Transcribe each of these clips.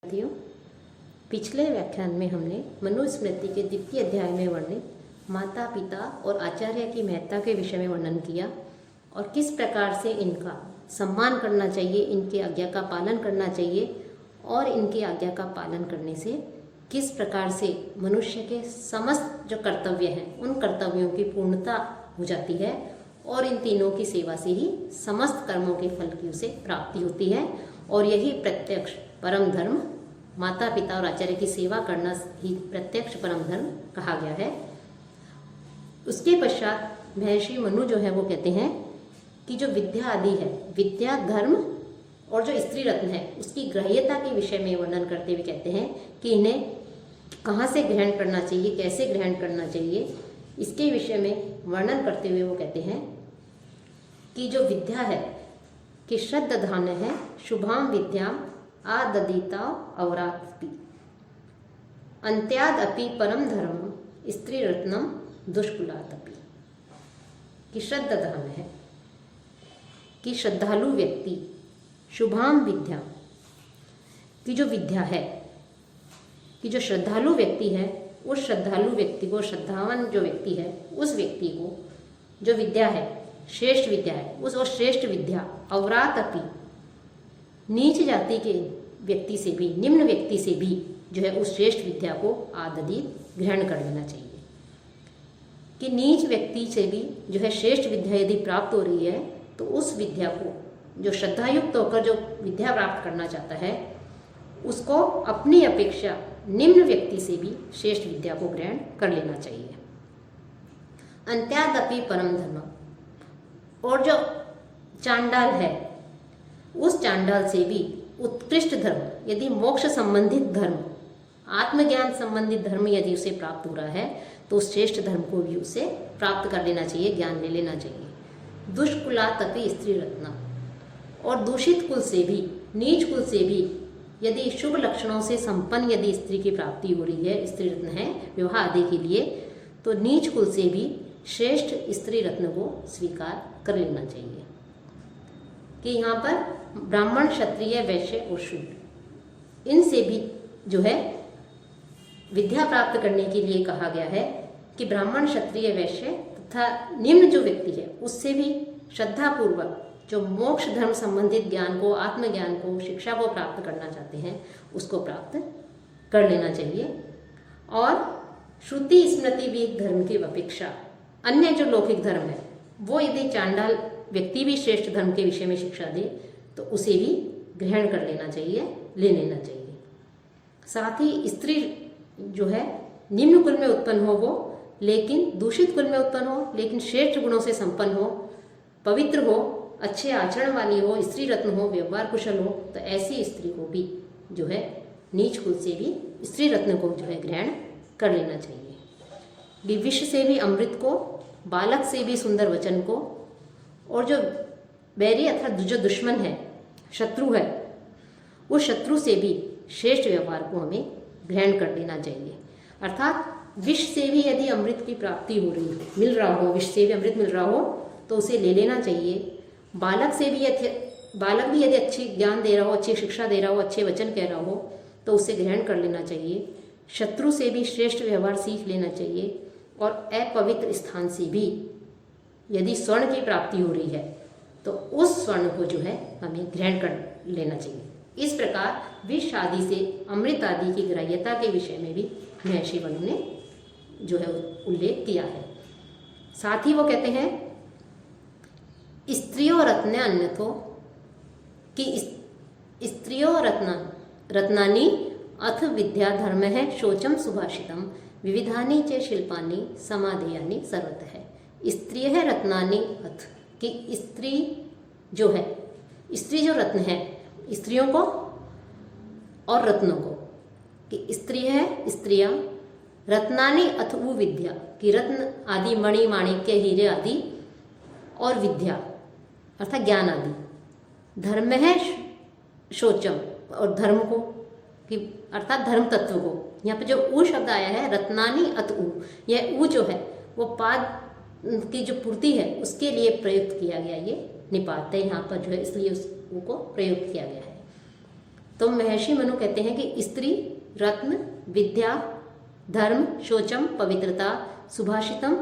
साथियों, पिछले व्याख्यान में हमने मनुस्मृति के द्वितीय अध्याय में वर्णित माता पिता और आचार्य की महत्ता के विषय में वर्णन किया और किस प्रकार से इनका सम्मान करना चाहिए, इनकी आज्ञा का पालन करना चाहिए और इनकी आज्ञा का पालन करने से किस प्रकार से मनुष्य के समस्त जो कर्तव्य हैं उन कर्तव्यों की पूर्णता हो जाती है और इन तीनों की सेवा से ही समस्त कर्मों के फल की उसे प्राप्ति होती है। और यही प्रत्यक्ष परम धर्म, माता पिता और आचार्य की सेवा करना ही प्रत्यक्ष परम धर्म कहा गया है। उसके पश्चात महर्षि मनु जो है वो कहते हैं कि जो विद्या आदि है, विद्या धर्म और जो स्त्री रत्न है उसकी ग्राह्यता के विषय में वर्णन करते हुए कहते हैं कि इन्हें कहाँ से ग्रहण करना चाहिए, कैसे ग्रहण करना चाहिए, इसके विषय में वर्णन करते हुए वो कहते हैं कि जो विद्या है कि श्रद्ध धान्य है, शुभाम विद्याम आददिता अवरात्पि अंत्याद अपि परम धर्म स्त्री रत्नम दुष्कुलातपि। कि श्रद्ध धान्य है कि श्रद्धालु व्यक्ति, शुभाम विद्या की जो विद्या है कि जो श्रद्धालु व्यक्ति है उस श्रद्धालु व्यक्ति को, श्रद्धावान जो व्यक्ति है उस व्यक्ति को जो विद्या है, श्रेष्ठ विद्या है, उस और श्रेष्ठ विद्या अवरात अपि नीच जाति के व्यक्ति से भी, निम्न व्यक्ति से भी जो है उस श्रेष्ठ विद्या को आदि ग्रहण कर लेना चाहिए। कि नीच व्यक्ति से भी जो है श्रेष्ठ विद्या यदि प्राप्त हो रही है तो उस विद्या को जो श्रद्धायुक्त होकर जो विद्या प्राप्त करना चाहता है उसको अपनी अपेक्षा निम्न व्यक्ति से भी श्रेष्ठ विद्या को ग्रहण कर लेना चाहिए। अंत्यादपि परम धर्म, और जो चांडाल है उस चांडाल से भी उत्कृष्ट धर्म, यदि मोक्ष संबंधित धर्म, आत्मज्ञान संबंधित धर्म यदि उसे प्राप्त हो रहा है तो उस श्रेष्ठ धर्म को भी उसे प्राप्त कर लेना चाहिए, ज्ञान ले लेना चाहिए। दुष्कुलातपि स्त्री रत्न, और दूषित कुल से भी, नीच कुल से भी यदि शुभ लक्षणों से संपन्न यदि स्त्री की प्राप्ति हो रही है, स्त्री रत्न है विवाह आदि के लिए, तो नीच कुल से भी श्रेष्ठ स्त्री रत्न को स्वीकार कर लेना चाहिए। कि यहाँ पर ब्राह्मण, क्षत्रिय, वैश्य और शूद्र इनसे भी जो है विद्या प्राप्त करने के लिए कहा गया है कि ब्राह्मण, क्षत्रिय, वैश्य तथा निम्न जो व्यक्ति है उससे भी श्रद्धापूर्वक जो मोक्ष धर्म संबंधित ज्ञान को, आत्मज्ञान को, शिक्षा को प्राप्त करना चाहते हैं उसको प्राप्त कर लेना चाहिए। और श्रुति स्मृति भी एक धर्म की अपेक्षा अन्य जो लौकिक धर्म है वो यदि चांडाल व्यक्ति भी श्रेष्ठ धर्म के विषय में शिक्षा दे तो उसे भी ग्रहण कर लेना चाहिए, ले लेना चाहिए। साथ ही स्त्री जो है निम्न कुल में उत्पन्न हो वो, लेकिन दूषित कुल में उत्पन्न हो लेकिन श्रेष्ठ गुणों से संपन्न हो, पवित्र हो, अच्छे आचरण वाली हो, स्त्री रत्न हो, व्यवहार कुशल हो, तो ऐसी स्त्री को भी जो है नीच कुल से भी स्त्री रत्न को जो है ग्रहण कर लेना चाहिए। विष से भी अमृत को, बालक से भी सुंदर वचन को, और जो बैरी अर्थात जो दुश्मन है, शत्रु है, उस शत्रु से भी श्रेष्ठ व्यवहार को हमें ग्रहण कर लेना चाहिए। अर्थात विष से भी यदि अमृत की प्राप्ति हो रही हो, मिल रहा हो, विष से भी अमृत मिल रहा हो तो उसे ले लेना चाहिए। बालक से भी बालक भी यदि अच्छी ज्ञान दे रहा हो, अच्छी शिक्षा दे रहा हो, अच्छे वचन कह रहा हो तो उसे ग्रहण कर लेना चाहिए। शत्रु से भी श्रेष्ठ व्यवहार सीख लेना चाहिए। और अपवित्र स्थान से भी यदि स्वर्ण की प्राप्ति हो रही है तो उस स्वर्ण को जो है हमें ग्रहण कर लेना चाहिए। इस प्रकार विष आदि से अमृत आदि की ग्राह्यता के विषय में भी महर्षि मनु ने जो है उल्लेख किया है। साथ ही वो कहते हैं स्त्रियो रत्न अन्यथो, कि स्त्रियो रत्नानि अथ विद्या धर्म है शोचम सुभाषितम विविधानि च शिल्पानि समाधेयानि सर्वतः। स्त्री है रत्नानि अथ, कि स्त्री जो है, स्त्री जो रत्न है, स्त्रियों को और रत्नों को, कि स्त्री है स्त्रियां, रत्नानि अथ वो विद्या, कि रत्न आदि, मणि, माणिक्य, हीरे आदि, और विद्या अर्थात ज्ञान आदि। धर्म है शोचम, और धर्म को कि अर्थात धर्म तत्व को, यहाँ पे जो ऊ शब्द आया है रत्नानि अत ऊ, यह ऊ जो है वो पाद की जो पूर्ति है उसके लिए प्रयुक्त किया गया, ये निपात है यहाँ पर जो है, इसलिए उस ऊ को प्रयुक्त किया गया है। तो महर्षि मनु कहते हैं कि स्त्री, रत्न, विद्या, धर्म, शौचम, पवित्रता, सुभाषितम,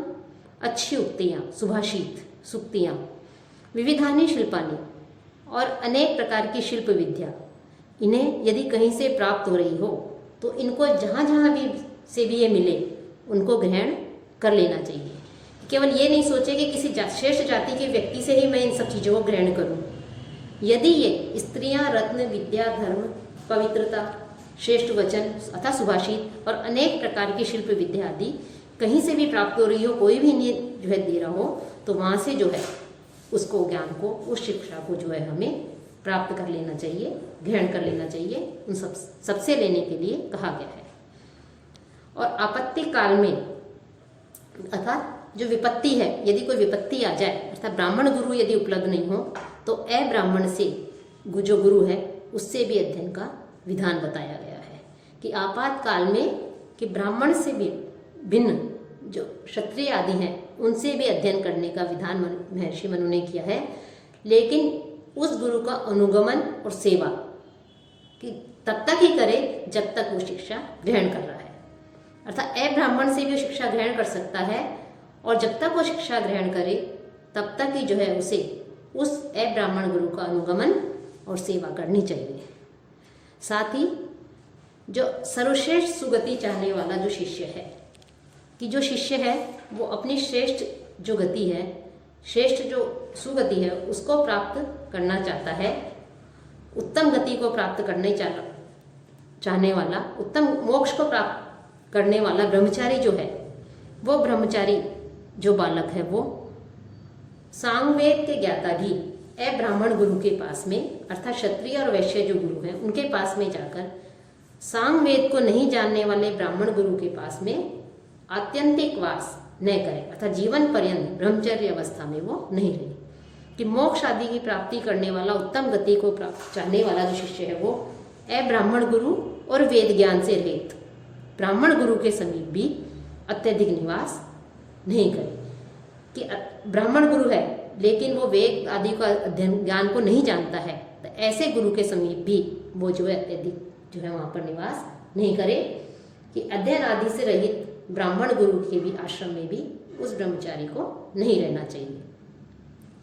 अच्छी उक्तियाँ, सुभाषित सूक्तियाँ, विविधानि शिल्पानि और अनेक प्रकार की शिल्प विद्या, इन्हें यदि कहीं से प्राप्त हो रही हो तो इनको जहाँ जहाँ भी से भी ये मिले उनको ग्रहण कर लेना चाहिए। केवल ये नहीं सोचे कि किसी श्रेष्ठ जाति के व्यक्ति से ही मैं इन सब चीज़ों को ग्रहण करूं। यदि ये स्त्रियां, रत्न, विद्या, धर्म, पवित्रता, श्रेष्ठ वचन अथा सुभाषित और अनेक प्रकार की शिल्प विद्या आदि कहीं से भी प्राप्त हो रही हो, कोई भी जो है दे रहा हो, तो वहाँ से जो है उसको ज्ञान को, उस शिक्षा को जो है हमें प्राप्त कर लेना चाहिए, ग्रहण कर लेना चाहिए। उन सबसे लेने के लिए कहा गया है। और आपत्ति काल में अर्थात जो विपत्ति है, यदि कोई विपत्ति आ जाए अर्थात ब्राह्मण गुरु यदि उपलब्ध नहीं हो तो अब्राह्मण से जो गुरु है उससे भी अध्ययन का विधान बताया गया है कि आपातकाल में कि ब्राह्मण से भी भिन्न जो क्षत्रिय आदि हैं उनसे भी अध्ययन करने का विधान महर्षि मनु ने किया है, लेकिन उस गुरु का अनुगमन और सेवा कि तब तक ही करे जब तक वो शिक्षा ग्रहण कर रहा है। अर्थात अब्राह्मण से भी शिक्षा ग्रहण कर सकता है और जब तक वो शिक्षा ग्रहण करे तब तक ही जो है उसे उस अब्राह्मण गुरु का अनुगमन और सेवा करनी चाहिए। साथ ही जो सर्वश्रेष्ठ सुगति चाहने वाला जो शिष्य है कि जो शिष्य है वो अपनी श्रेष्ठ जो गति है, श्रेष्ठ जो सुगति है उसको प्राप्त करना चाहता है, उत्तम गति को प्राप्त करने चाहने वाला, उत्तम मोक्ष को प्राप्त करने वाला ब्रह्मचारी जो है, वो ब्रह्मचारी जो बालक है वो सांगवेद के ज्ञाता भी अब्राह्मण गुरु के पास में अर्थात क्षत्रिय और वैश्य जो गुरु हैं उनके पास में जाकर सांगवेद को नहीं जानने वाले ब्राह्मण गुरु के पास में आत्यंतिक वास न करे अर्थात जीवन पर्यंत ब्रह्मचर्य अवस्था में वो नहीं रहे। कि मोक्ष आदि की प्राप्ति करने वाला, उत्तम गति को प्राप्त चाहने वाला जो शिष्य है वो अब्राह्मण गुरु और वेद ज्ञान से रहित ब्राह्मण गुरु के समीप भी अत्यधिक निवास नहीं करे। कि ब्राह्मण गुरु है लेकिन वो वेद आदि का अध्ययन ज्ञान को नहीं जानता है, तो ऐसे गुरु के समीप भी वो जो है अत्यधिक जो है वहाँ पर निवास नहीं करे। कि अध्ययन आदि से रहित ब्राह्मण गुरु के भी आश्रम में भी उस ब्रह्मचारी को नहीं रहना चाहिए।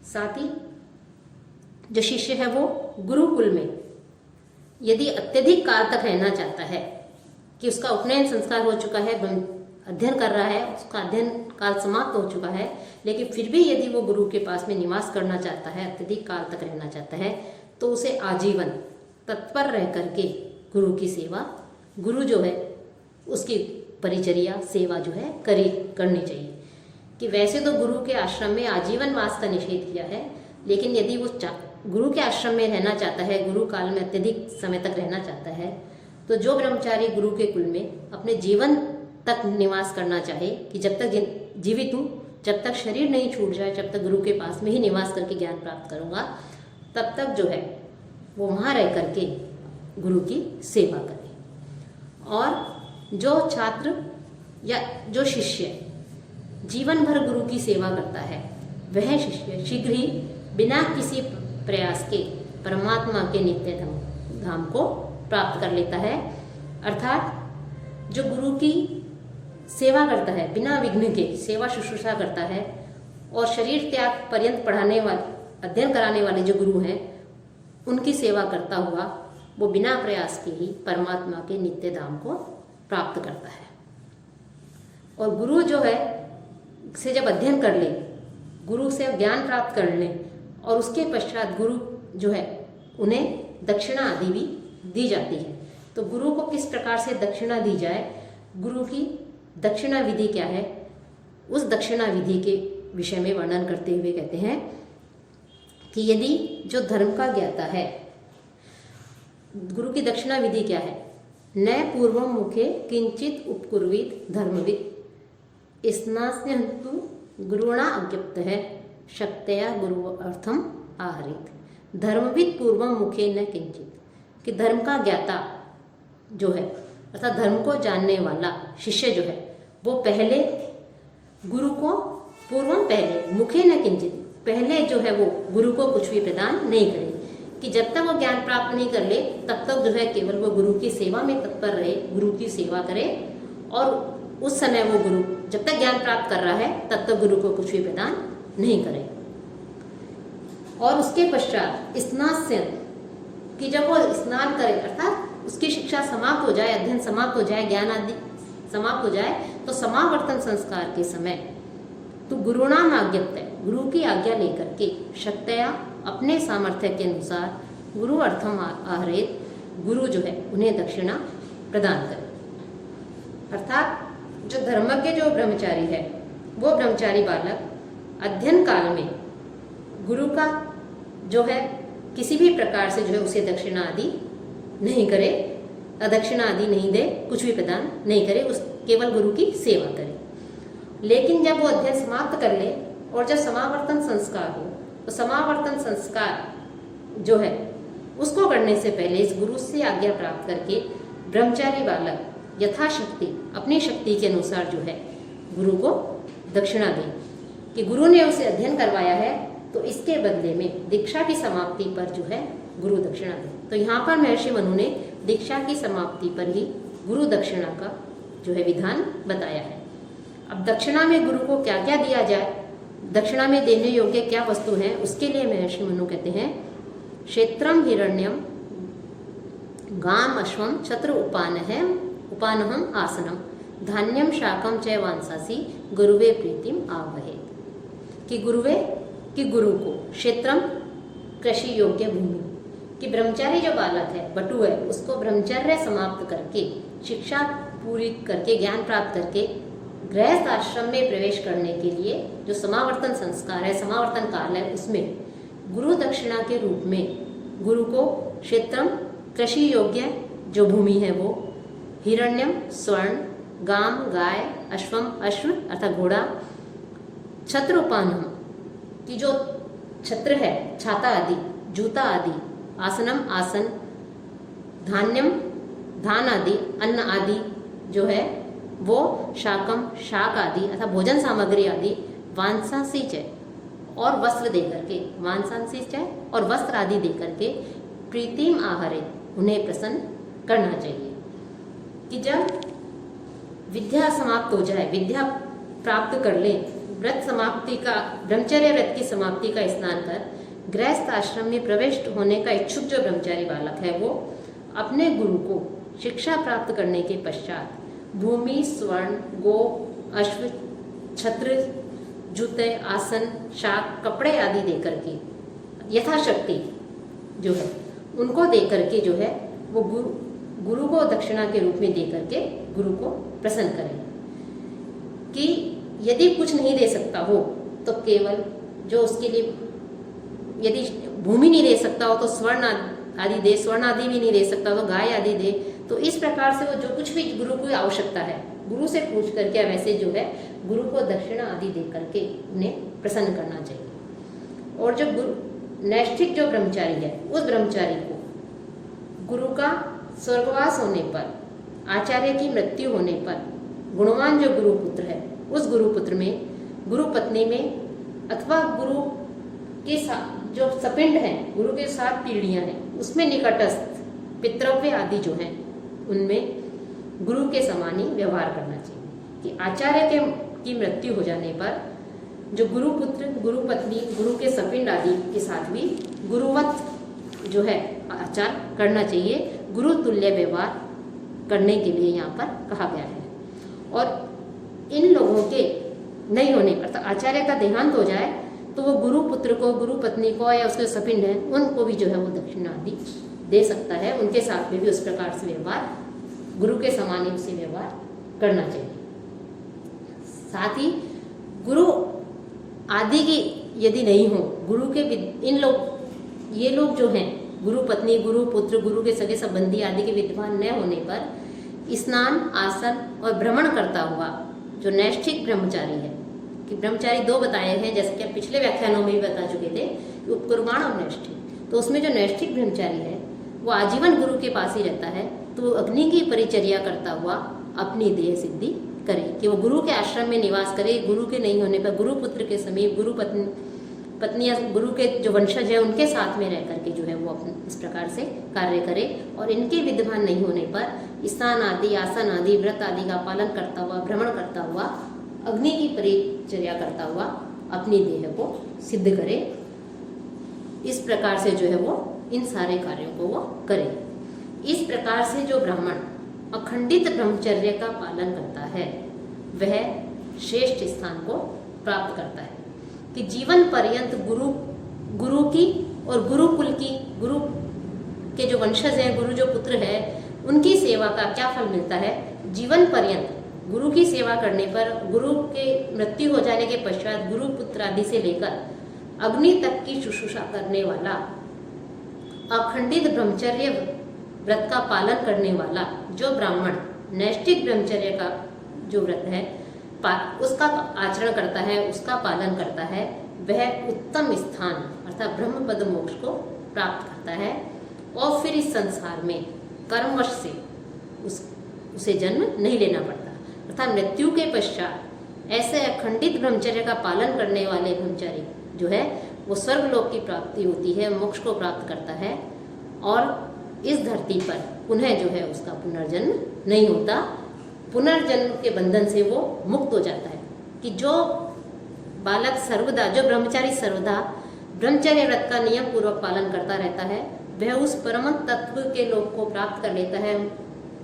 साथ ही जो शिष्य है वो गुरुकुल में यदि अत्यधिक काल तक रहना चाहता है कि उसका उपनयन संस्कार हो चुका है, अध्ययन कर रहा है, उसका अध्ययन काल समाप्त हो चुका है, लेकिन फिर भी यदि वो गुरु के पास में निवास करना चाहता है, अत्यधिक काल तक रहना चाहता है, तो उसे आजीवन तत्पर रह करके गुरु की सेवा, गुरु जो है उसकी परिचर्या सेवा जो है करनी चाहिए। कि वैसे तो गुरु के आश्रम में आजीवन वास का निषेध किया है, लेकिन यदि वो गुरु के आश्रम में रहना चाहता है, गुरु काल में अत्यधिक समय तक रहना चाहता है, तो जो ब्रह्मचारी गुरु के कुल में अपने जीवन तक निवास करना चाहे कि जब तक जीवित हूँ, जब तक शरीर नहीं छूट जाए, जब तक गुरु के पास में ही निवास करके ज्ञान प्राप्त करूँगा, तब तक जो है वो वहाँ रह करके गुरु की सेवा करे। और जो छात्र या जो शिष्य जीवन भर गुरु की सेवा करता है, वह शिष्य शीघ्र ही बिना किसी प्रयास के परमात्मा के नित्य धाम को प्राप्त कर लेता है। अर्थात जो गुरु की सेवा करता है, बिना विघ्न के सेवा शुश्रूषा करता है और शरीर त्याग पर्यंत पढ़ाने वाले, अध्ययन कराने वाले जो गुरु हैं उनकी सेवा करता हुआ वो बिना प्रयास के ही परमात्मा के नित्य धाम को प्राप्त करता है। और गुरु जो है से जब अध्ययन कर ले, गुरु से ज्ञान प्राप्त कर ले और उसके पश्चात गुरु जो है उन्हें दक्षिणा आदि भी दी जाती है। तो गुरु को किस प्रकार से दक्षिणा दी जाए, गुरु की दक्षिणा विधि क्या है, उस दक्षिणा विधि के विषय में वर्णन करते हुए कहते हैं कि यदि जो धर्म का ज्ञाता है, गुरु की दक्षिणा विधि क्या है, न पूर्वम मुखे किंचित उपकुर्वीत धर्मविद स्नास्यन्तु गुरुणा अज्ञप्त है शक्तया गुरु अर्थम आहरित। धर्मविद पूर्वम मुखे न किंचित, कि धर्म का ज्ञाता जो है अर्थात धर्म को जानने वाला शिष्य जो है वो पहले गुरु को पूर्वम पहले मुखे न किंचित, पहले जो है वो गुरु को कुछ भी प्रदान नहीं करे। कि जब तक वो ज्ञान प्राप्त नहीं कर ले तब तक जो है केवल वो गुरु की सेवा में तत्पर रहे, गुरु की सेवा करे, और उस समय वो गुरु जब तक ज्ञान प्राप्त कर रहा है तब तक गुरु को कुछ भी प्रदान नहीं करे। और उसके पश्चात स्नास्य, कि जब वो स्नान करे अर्थात उसकी शिक्षा समाप्त हो जाए, अध्ययन समाप्त हो जाए, ज्ञान आदि समाप्त हो जाए, तो समावर्तन संस्कार के समय तो गुरुणाम आज्ञप्त, गुरु की आज्ञा लेकर के शक्तया अपने सामर्थ्य के अनुसार गुरु अर्थम आहरेत, गुरु जो है उन्हें दक्षिणा प्रदान करे। अर्थात जो धर्मज्ञ जो ब्रह्मचारी है वो ब्रह्मचारी बालक अध्ययन काल में गुरु का जो है किसी भी प्रकार से जो है उसे दक्षिणा आदि नहीं करे, अदक्षिणा आदि नहीं दे, कुछ भी प्रदान नहीं करे, उस केवल गुरु की सेवा करे। लेकिन जब वो अध्ययन समाप्त कर ले और जब समावर्तन संस्कार हो तो समावर्तन संस्कार जो है उसको करने से पहले इस गुरु से आज्ञा प्राप्त करके ब्रह्मचारी बालक यथाशक्ति अपनी शक्ति के अनुसार जो है गुरु को दक्षिणा दे, कि गुरु ने उसे अध्ययन करवाया है तो इसके बदले में दीक्षा की समाप्ति पर जो है गुरु दक्षिणा दे। तो यहाँ पर महर्षि मनु ने दीक्षा की समाप्ति पर ही गुरु दक्षिणा का जो है विधान बताया है। अब दक्षिणा में गुरु को क्या क्या दिया जाए, दक्षिणा में देने योग्य क्या वस्तु है, उसके लिए महर्षि मनु कहते हैं क्षेत्रम हिरण्यम गाम अश्वम छत्र उपानहम आसनम धान्यम शाकम च वांसासी गुरुवे प्रीतिम आवहे, कि गुरु को क्षेत्रम कृषि योग्य भूमि, कि ब्रह्मचारी जो बालक है बटु है उसको ब्रह्मचर्य समाप्त करके शिक्षा पूरी करके ज्ञान प्राप्त करके गृहस्थ आश्रम में प्रवेश करने के लिए जो समावर्तन संस्कार है, समावर्तन काल है, उसमें गुरु दक्षिणा के रूप में गुरु को क्षेत्रम कृषि योग्य जो भूमि है वो, हिरण्यम स्वर्ण, गाम गाय, अश्वम अश्व अर्थात घोड़ा, छत्र उपानहम की जो छत्र है, छाता आदि, जूता आदि, आसनम आसन, धान्यम धान आदि, अन्न आदि जो है वो, शाकम शाक आदि अर्थात भोजन सामग्री आदि, वांसांसीच और वस्त्र दे करके, वांसांसीच और वस्त्र आदि दे करके प्रीतिम आहारे उन्हें प्रसन्न करना चाहिए। कि जब विद्या समाप्त हो जाए, विद्या प्राप्त कर ले, व्रत समाप्ति का, ब्रह्मचर्य व्रत की समाप्ति का स्नान कर गृहस्थ आश्रम में प्रविष्ट होने का इच्छुक जो ब्रह्मचारी बालक है वो अपने गुरु को शिक्षा प्राप्त करने के पश्चात भूमि, स्वर्ण, गो, अश्व, छत्र, जूते, आसन, शाक, कपड़े आदि दे करके यथाशक्ति जो है उनको दे करके जो है वो गुरु को दक्षिणा के रूप में दे करके गुरु को प्रसन्न करें। कि यदि कुछ नहीं दे सकता हो तो केवल जो उसके लिए, यदि भूमि नहीं दे सकता हो तो स्वर्ण आदि दे, स्वर्ण आदि भी नहीं दे सकता तो गाय आदि दे। तो इस प्रकार से वो जो कुछ भी गुरु को आवश्यकता है गुरु से पूछ करके वैसे जो है गुरु को दक्षिणा आदि दे करके उन्हें प्रसन्न करना चाहिए। और जो नैष्ठिक जो ब्रह्मचारी है उस ब्रह्मचारी को गुरु का स्वर्गवास होने पर, आचार्य की मृत्यु होने पर गुणवान जो गुरुपुत्र है उस गुरुपुत्र में, गुरु पत्नी में अथवा गुरु के साथ जो सपिंड है, गुरु के 7 पीढ़ियां हैं उसमें निकटस्थ पितृव्य आदि जो हैं उनमें गुरु के समान ही व्यवहार करना चाहिए। कि आचार्य की मृत्यु हो जाने पर जो गुरुपुत्र, गुरुपत्नी, गुरु के सपिंड आदि के साथ भी गुरुवत जो है आचार करना चाहिए, गुरु तुल्य व्यवहार करने के लिए यहाँ पर कहा गया है। और इन लोगों के नहीं होने पर, आचार्य का देहांत हो जाए तो वो गुरुपुत्र को, गुरुपत्नी को या उसके सपिंड हैं उनको भी जो है वो दक्षिणा आदि दे सकता है। उनके साथ में भी उस प्रकार से व्यवहार, गुरु के समान ही उसे व्यवहार करना चाहिए। साथ ही गुरु आदि की यदि नहीं हो, गुरु के इन लोग, ये लोग जो हैं गुरु पत्नी, गुरु पुत्र, गुरु के सगे संबंधी आदि के विद्वान न होने पर स्नान, आसन और भ्रमण करता हुआ जो नैष्ठिक ब्रह्मचारी है, कि ब्रह्मचारी 2 बताए हैं जैसे कि पिछले व्याख्यानों में भी बता चुके थे, उपकुर्बाण और नैष्ठिक। तो उसमें जो नैष्ठिक ब्रह्मचारी है वो आजीवन गुरु के पास ही रहता है, तो अग्नि की परिचर्या करता हुआ अपनी देह सिद्धि करे, कि वो गुरु के आश्रम में निवास करे। गुरु के नहीं होने पर गुरु पुत्र के समीप, गुरु पत्नियां गुरु के जो वंशज है उनके साथ में रह करके जो है वो इस प्रकार से कार्य करे, और इनके विद्यमान नहीं होने पर स्नान आदि, आसन आदि, व्रत आदि का पालन करता हुआ, भ्रमण करता हुआ, अग्नि की परिचर्या करता हुआ अपनी देह को सिद्ध करे। इस प्रकार से जो है वो इन सारे कार्यों को वो करे। इस प्रकार से जो ब्राह्मण अखंडित ब्रह्मचर्य का पालन करता है वह श्रेष्ठ स्थान को प्राप्त करता है कि जीवन पर्यंत गुरु की और गुरुकुल की, गुरु के जो वंशज हैं, गुरु जो पुत्र है, उनकी सेवा का क्या फल मिलता है। जीवन पर्यंत गुरु की सेवा करने पर, गुरु के मृत्यु हो जाने के पश्चात गुरु पुत्र आदि से लेकर अग्नि तक की शुश्रूषा करने वाला, अखंडित ब्रह्मचर्य व्रत का पालन करने वाला जो ब्राह्मण नैष्ठिक ब्रह्मचर्य का जो व्रत है उसका आचरण करता है, उसका पालन करता है, वह उत्तम स्थान अर्थात ब्रह्म पद मोक्ष को प्राप्त करता है और फिर इस संसार में कर्मवश से उसे जन्म नहीं लेना पड़ता। अर्थात मृत्यु के पश्चात ऐसे अखंडित ब्रह्मचर्य का पालन करने वाले ब्रह्मचारी जो है वो स्वर्गलोक की प्राप्ति होती है, मोक्ष को प्राप्त करता है और इस धरती पर पुनः जो है उसका पुनर्जन्म नहीं होता। पुनर्जन्म के बंधन से वो मुक्त हो जाता है कि जो बालक सर्वदा, जो ब्रह्मचारी सर्वदा ब्रह्मचर्य व्रत का नियम पूर्वक पालन करता रहता है, वह उस परम तत्व के लोक को प्राप्त कर लेता है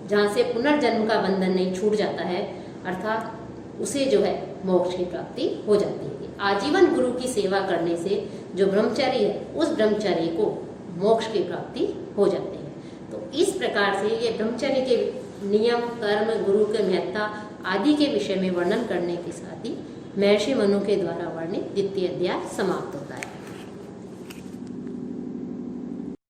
जहाँ से पुनर्जन्म का बंधन नहीं छूट जाता है, अर्थात उसे जो है मोक्ष की प्राप्ति हो जाती है। आजीवन गुरु की सेवा करने से जो ब्रह्मचारी है उस ब्रह्मचारी को मोक्ष की प्राप्ति हो जाती है। तो इस प्रकार से ये ब्रह्मचर्य के नियम, कर्म, गुरु के महत्ता आदि के विषय में वर्णन करने के साथ ही महर्षि मनु के द्वारा वर्णित द्वितीय अध्याय समाप्त होता है।